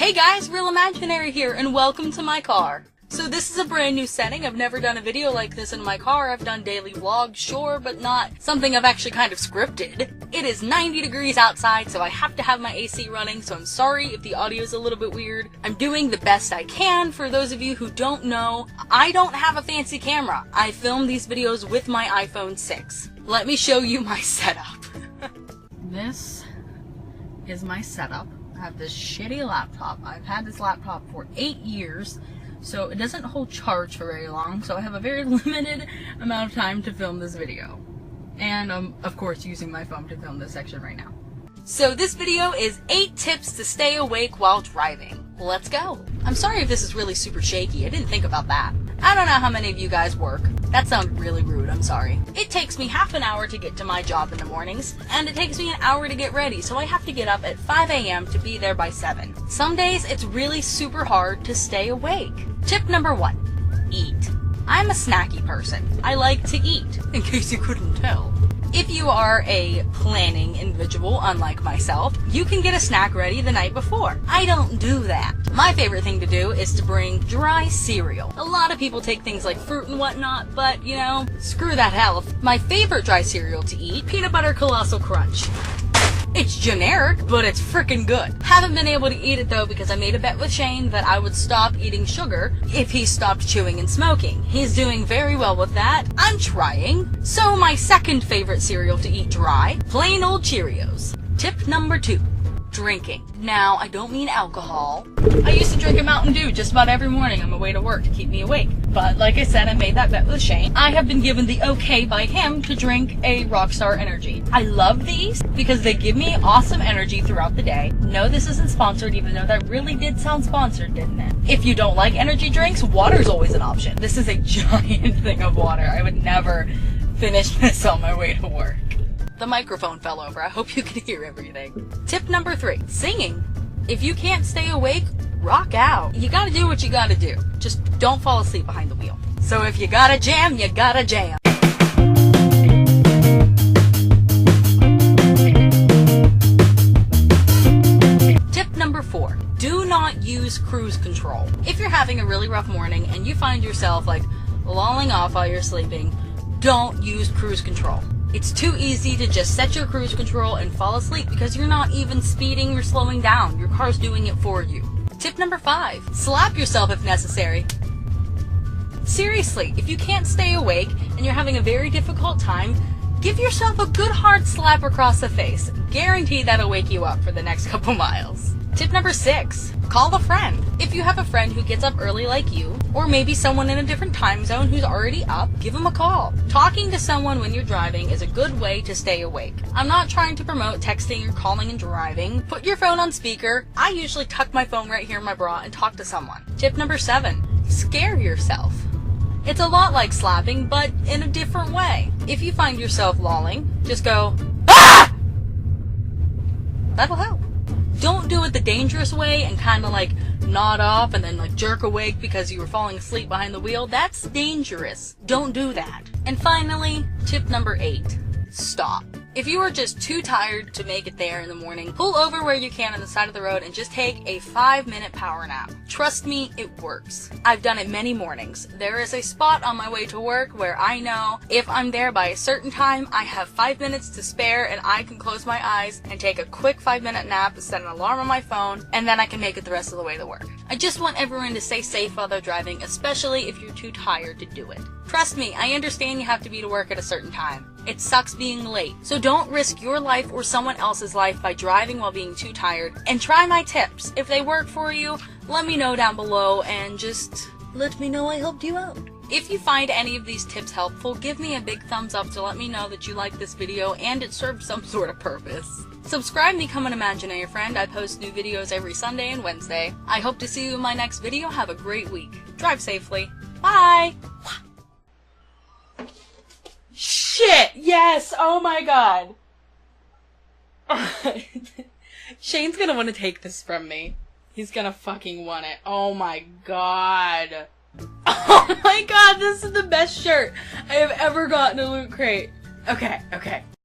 Hey guys, TheRealImaginary here, and welcome to my car. So this is a brand new setting. I've never done a video like this in my car. I've done daily vlogs, sure, but not something I've actually kind of scripted. It is 90 degrees outside, so I have to have my AC running, so I'm sorry if the audio is a little bit weird. I'm doing the best I can. For those of you who don't know, I don't have a fancy camera. I film these videos with my iPhone 6. Let me show you my setup. This is my setup. I have this shitty laptop. I've had this laptop for 8 years. So it doesn't hold charge for very long, so I have a very limited amount of time to film this video. And I'm, of course, using my phone to film this section right now. So this video is 8 tips to stay awake while driving. Let's go! I'm sorry if this is really super shaky, I didn't think about that. I don't know how many of you guys work. That sounded really rude, I'm sorry. It takes me half an hour to get to my job in the mornings, and it takes me an hour to get ready, so I have to get up at 5 a.m. to be there by 7. Some days, it's really super hard to stay awake. Tip number 1. Eat. I'm a snacky person. I like to eat, in case you couldn't tell. If you are a planning individual, unlike myself, you can get a snack ready the night before. I don't do that. My favorite thing to do is to bring dry cereal. A lot of people take things like fruit and whatnot, but, you know, screw that health. My favorite dry cereal to eat, Peanut Butter Colossal Crunch. It's generic, but it's freaking good. Haven't been able to eat it though because I made a bet with Shane that I would stop eating sugar if he stopped chewing and smoking. He's doing very well with that. I'm trying. So my second favorite cereal to eat dry, plain old Cheerios. Tip number 2. Drinking. Now, I don't mean alcohol. I used to drink a Mountain Dew just about every morning on my way to work to keep me awake. But like I said, I made that bet with Shane. I have been given the okay by him to drink a Rockstar Energy. I love these because they give me awesome energy throughout the day. No, this isn't sponsored, even though that really did sound sponsored, didn't it? If you don't like energy drinks, water's always an option. This is a giant thing of water. I would never finish this on my way to work. The microphone fell over. I hope you can hear everything. Tip number 3. Singing. If you can't stay awake, rock out. You gotta do what you gotta do. Just don't fall asleep behind the wheel. So if you gotta jam, you gotta jam. Tip number 4. Do not use cruise control. If you're having a really rough morning and you find yourself like lolling off while you're sleeping, don't use cruise control. It's too easy to just set your cruise control and fall asleep because you're not even speeding or slowing down. Your car's doing it for you. Tip number 5. Slap yourself if necessary. Seriously, if you can't stay awake and you're having a very difficult time, give yourself a good hard slap across the face. Guaranteed that'll wake you up for the next couple miles. Tip number 6. Call a friend. If you have a friend who gets up early like you, or maybe someone in a different time zone who's already up, give them a call. Talking to someone when you're driving is a good way to stay awake. I'm not trying to promote texting or calling and driving. Put your phone on speaker. I usually tuck my phone right here in my bra and talk to someone. Tip number 7. Scare yourself. It's a lot like slapping, but in a different way. If you find yourself lolling, just go, "Ah!" That'll help. Don't do it the dangerous way and kind of like nod off and then like jerk awake because you were falling asleep behind the wheel. That's dangerous. Don't do that. And finally, tip number 8. Stop. If you are just too tired to make it there in the morning, pull over where you can on the side of the road and just take a 5-minute power nap. Trust me, it works. I've done it many mornings. There is a spot on my way to work where I know if I'm there by a certain time, I have 5 minutes to spare and I can close my eyes and take a quick 5-minute nap, set an alarm on my phone, and then I can make it the rest of the way to work. I just want everyone to stay safe while they're driving, especially if you're too tired to do it. Trust me, I understand you have to be to work at a certain time. It sucks being late. So don't risk your life or someone else's life by driving while being too tired. And try my tips. If they work for you, let me know down below and just let me know I helped you out. If you find any of these tips helpful, give me a big thumbs up to let me know that you like this video and it served some sort of purpose. Subscribe and become an imaginary friend. I post new videos every Sunday and Wednesday. I hope to see you in my next video. Have a great week. Drive safely. Bye! Shit! Yes! Oh my god! Shane's gonna want to take this from me. He's gonna fucking want it. Oh my god. Oh my god, this is the best shirt I have ever gotten in a Loot Crate. Okay.